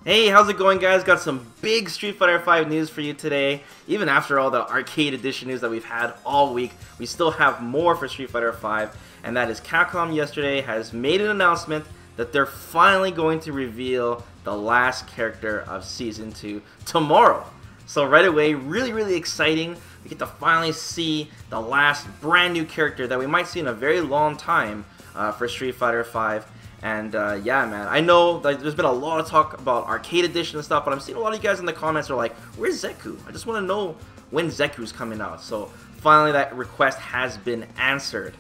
Hey, how's it going, guys? Got some big Street Fighter V news for you today. Even after all the arcade edition news that we've had all week, we still have more for Street Fighter V, and that is Capcom yesterday has made an announcement that they're finally going to reveal the last character of Season 2 tomorrow. So right away, really exciting. We get to finally see the last brand new character that we might see in a very long time for Street Fighter V. And yeah, man, I know like, there's been a lot of talk about Arcade Edition and stuff, but I'm seeing a lot of you guys in the comments are like, where's Zeku? I just want to know when Zeku's coming out. So finally that request has been answered.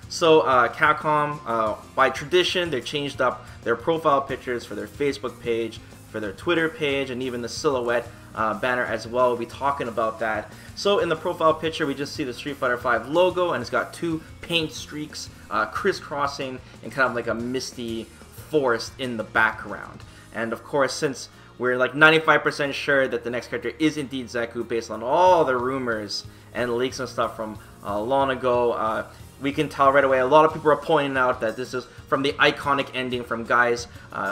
So Capcom, by tradition, they changed up their profile pictures for their Facebook page, for their Twitter page, and even the silhouette banner as well. We'll be talking about that. So in the profile picture, we just see the Street Fighter V logo, and it's got two paint streaks crisscrossing in kind of like a misty forest in the background. And of course, since we're like 95% sure that the next character is indeed Zeku based on all the rumors and leaks and stuff from long ago, we can tell right away. A lot of people are pointing out that this is from the iconic ending from Guy's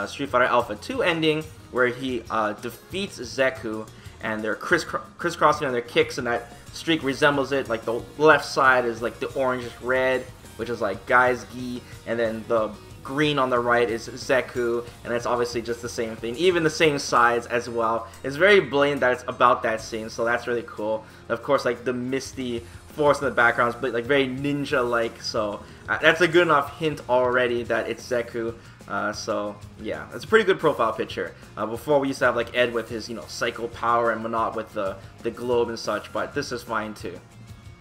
Street Fighter Alpha 2 ending, where he defeats Zeku, and they're crisscrossing on their kicks, and that streak resembles it. Like the left side is like the orangish red, which is like Guy's gi, and then the green on the right is Zeku, and it's obviously just the same thing, even the same sides as well. It's very blatant that it's about that scene, so that's really cool. Of course, like the misty forest in the background is like very ninja-like, so that's a good enough hint already that it's Zeku. So yeah, it's a pretty good profile picture. Before we used to have like Ed with his, Psycho Power and Monot with the globe and such, but this is fine too.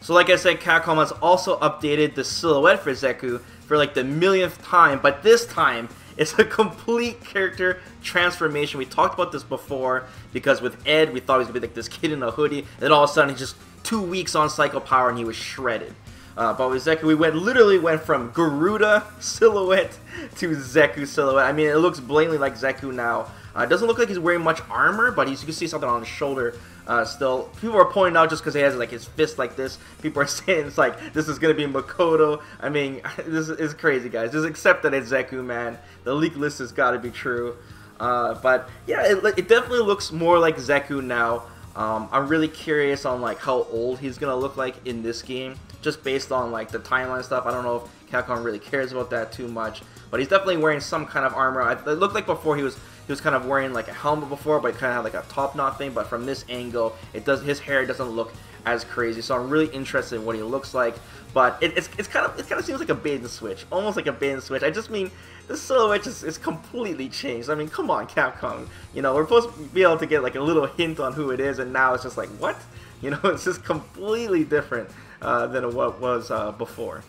So like I said, Capcom has also updated the silhouette for Zeku for like the millionth time, but this time it's a complete character transformation. We talked about this before because with Ed, we thought he was gonna be like this kid in a hoodie, and then all of a sudden he's just 2 weeks on Psycho Power and he was shredded. But with Zeku, we literally went from Garuda silhouette to Zeku silhouette. I mean, it looks blatantly like Zeku now. It doesn't look like he's wearing much armor, but you can see something on his shoulder still. People are pointing out just because he has like his fist like this. People are saying it's like this is gonna be Makoto. I mean, this is crazy, guys. Just accept that it's Zeku, man. The leak list has got to be true. But yeah, it definitely looks more like Zeku now. I'm really curious on like how old he's gonna look like in this game, just based on like the timeline stuff. I don't know if Capcom really cares about that too much, but he's definitely wearing some kind of armor. It looked like before he was kind of wearing like a helmet before, but he kind of had like a top knot thing. But from this angle, his hair doesn't look as crazy. So I'm really interested in what he looks like. But it kind of seems like a bait and switch, almost like a bait and switch. I just mean the silhouette is completely changed. I mean, come on, Capcom. We're supposed to be able to get like a little hint on who it is, and now it's just like what? It's just completely different than what was before.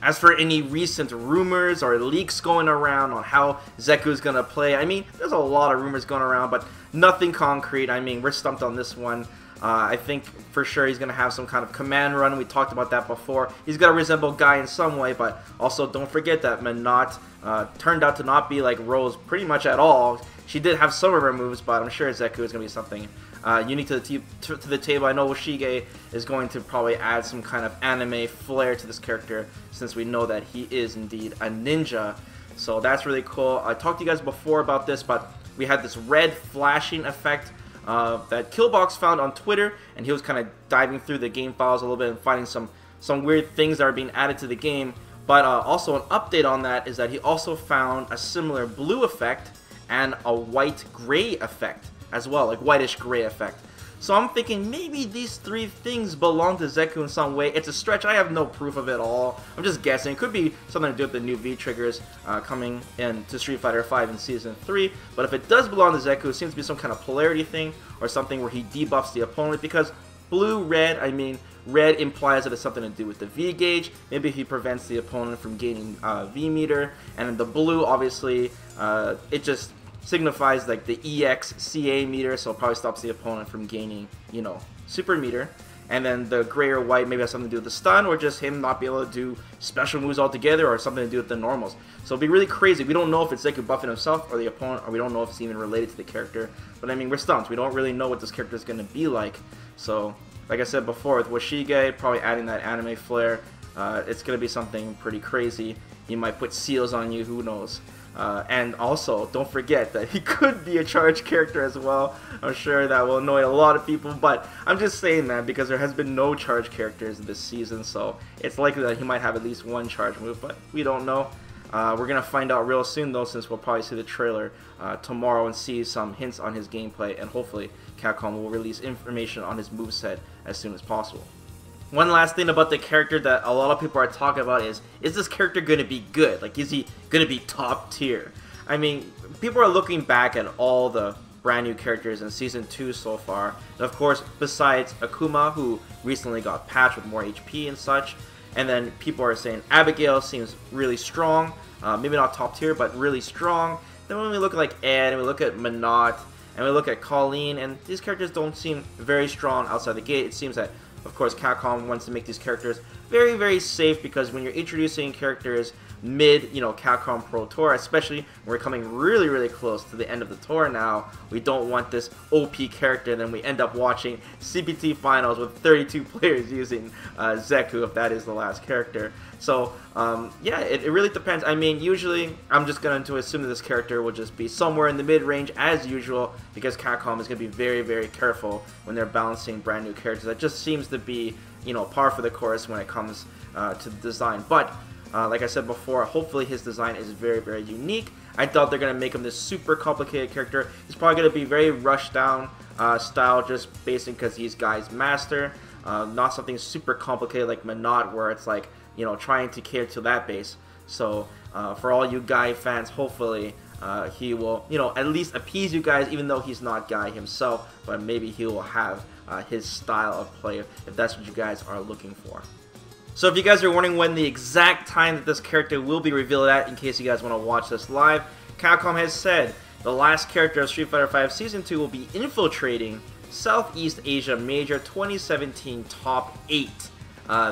As for any recent rumors or leaks going around on how Zeku's gonna play, I mean, there's a lot of rumors going around, but nothing concrete. I mean, we're stumped on this one. I think for sure he's gonna have some kind of command run. We talked about that before. He's gonna resemble Guy in some way, but also don't forget that Monot turned out to not be like Rose pretty much at all. She did have some of her moves, but I'm sure Zeku is gonna be something unique to the table. I know Yoshige is going to probably add some kind of anime flair to this character, since we know that he is indeed a ninja. So that's really cool. I talked to you guys before about this, but we had this red flashing effect that Killbox found on Twitter, and he was kind of diving through the game files a little bit and finding some weird things that are being added to the game. But also an update on that is that he also found a similar blue effect and a white-gray effect as well, like whitish-gray effect. So I'm thinking maybe these three things belong to Zeku in some way. It's a stretch. I have no proof of it all. I'm just guessing. It could be something to do with the new V-triggers coming into Street Fighter V in Season 3. But if it does belong to Zeku, it seems to be some kind of polarity thing or something where he debuffs the opponent, because blue, red, I mean, red implies that it's something to do with the V gauge. Maybe he prevents the opponent from gaining V meter. And then the blue, obviously, it just signifies like the EXCA meter, so it probably stops the opponent from gaining, super meter. And then the gray or white maybe has something to do with the stun, or just him not be able to do special moves altogether, or something to do with the normals. So it'd be really crazy. We don't know if it's Zeku buffing himself or the opponent, or we don't know if it's even related to the character. But I mean, we're stumped. We don't really know what this character is going to be like. So like I said before, with Yoshige probably adding that anime flair, it's going to be something pretty crazy. He might put seals on you, who knows. And also, don't forget that he could be a charged character as well. I'm sure that will annoy a lot of people, but I'm just saying, man, because there has been no charged characters this season, so it's likely that he might have at least one charge move, but we don't know. We're going to find out real soon, though, since we'll probably see the trailer tomorrow and see some hints on his gameplay, and hopefully Capcom will release information on his moveset as soon as possible. One last thing about the character that a lot of people are talking about is this character going to be good? Like, is he going to be top tier? I mean, people are looking back at all the brand new characters in Season 2 so far. And of course, besides Akuma, who recently got patched with more HP and such, and then people are saying Abigail seems really strong. Maybe not top tier, but really strong. Then when we look at like Ed, and we look at Menat, and we look at Colleen, and these characters don't seem very strong outside the gate. It seems that, of course, Capcom wants to make these characters very, very safe, because when you're introducing characters mid, Capcom Pro Tour, especially when we're coming really, really close to the end of the tour now, we don't want this OP character, and then we end up watching CPT finals with 32 players using Zeku, if that is the last character. So, yeah, it really depends. I mean, usually, I'm just going to assume that this character will just be somewhere in the mid-range as usual, because Capcom is going to be very, very careful when they're balancing brand new characters. That just seems to be, par for the course when it comes to the design. But like I said before, hopefully his design is very, very unique. I doubt they're going to make him this super complicated character. He's probably going to be very rushed down style, just basically because he's Guy's master. Not something super complicated like Menat, where it's like, trying to cater to that base. So for all you Guy fans, hopefully he will, at least appease you guys, even though he's not Guy himself, but maybe he will have his style of play if that's what you guys are looking for. So if you guys are wondering when the exact time that this character will be revealed at, in case you guys want to watch this live, Capcom has said the last character of Street Fighter V Season 2 will be infiltrating Southeast Asia Major 2017 Top 8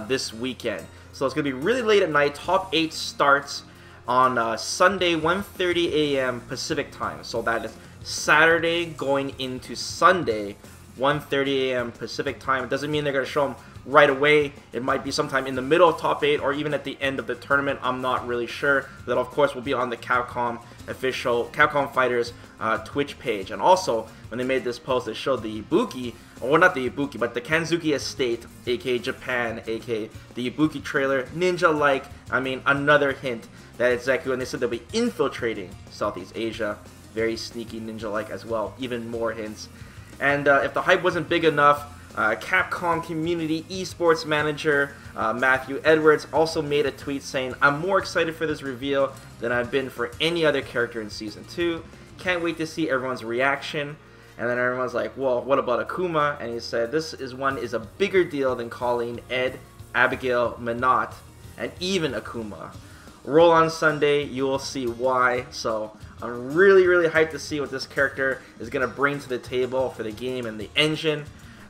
this weekend. So it's going to be really late at night. Top 8 starts on Sunday, 1:30 a.m. Pacific time. So that is Saturday going into Sunday, 1:30 a.m. Pacific time. It doesn't mean they're going to show them right away. It might be sometime in the middle of top 8 or even at the end of the tournament. I'm not really sure. That, of course, will be on the Capcom official Capcom Fighters Twitch page. And also, when they made this post, it showed the Ibuki, or not the Ibuki, but the Kanzuki Estate, aka Japan, aka the Ibuki trailer, ninja-like. I mean, another hint that it's Zeku, and they said they'll be infiltrating Southeast Asia. Very sneaky ninja-like as well. Even more hints. And if the hype wasn't big enough, Capcom Community Esports Manager Matthew Edwards also made a tweet saying, "I'm more excited for this reveal than I've been for any other character in Season 2. Can't wait to see everyone's reaction." And then everyone's like, well, what about Akuma? And he said, "This one is a bigger deal than calling Ed, Abigail, Menat, and even Akuma. Roll on Sunday, you will see why." So I'm really, really hyped to see what this character is going to bring to the table for the game and the engine.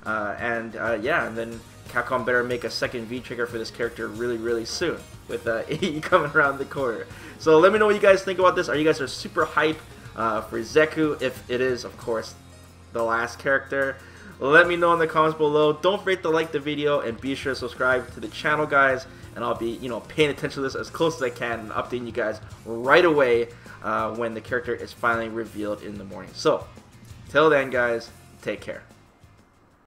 Yeah, and then Capcom better make a second V-Trigger for this character really, really soon, with AE coming around the corner. So let me know what you guys think about this. Are you guys super hype for Zeku, if it is, of course, the last character? Let me know in the comments below. Don't forget to like the video and be sure to subscribe to the channel, guys. And I'll be, paying attention to this as close as I can and updating you guys right away when the character is finally revealed in the morning. So, till then, guys, take care.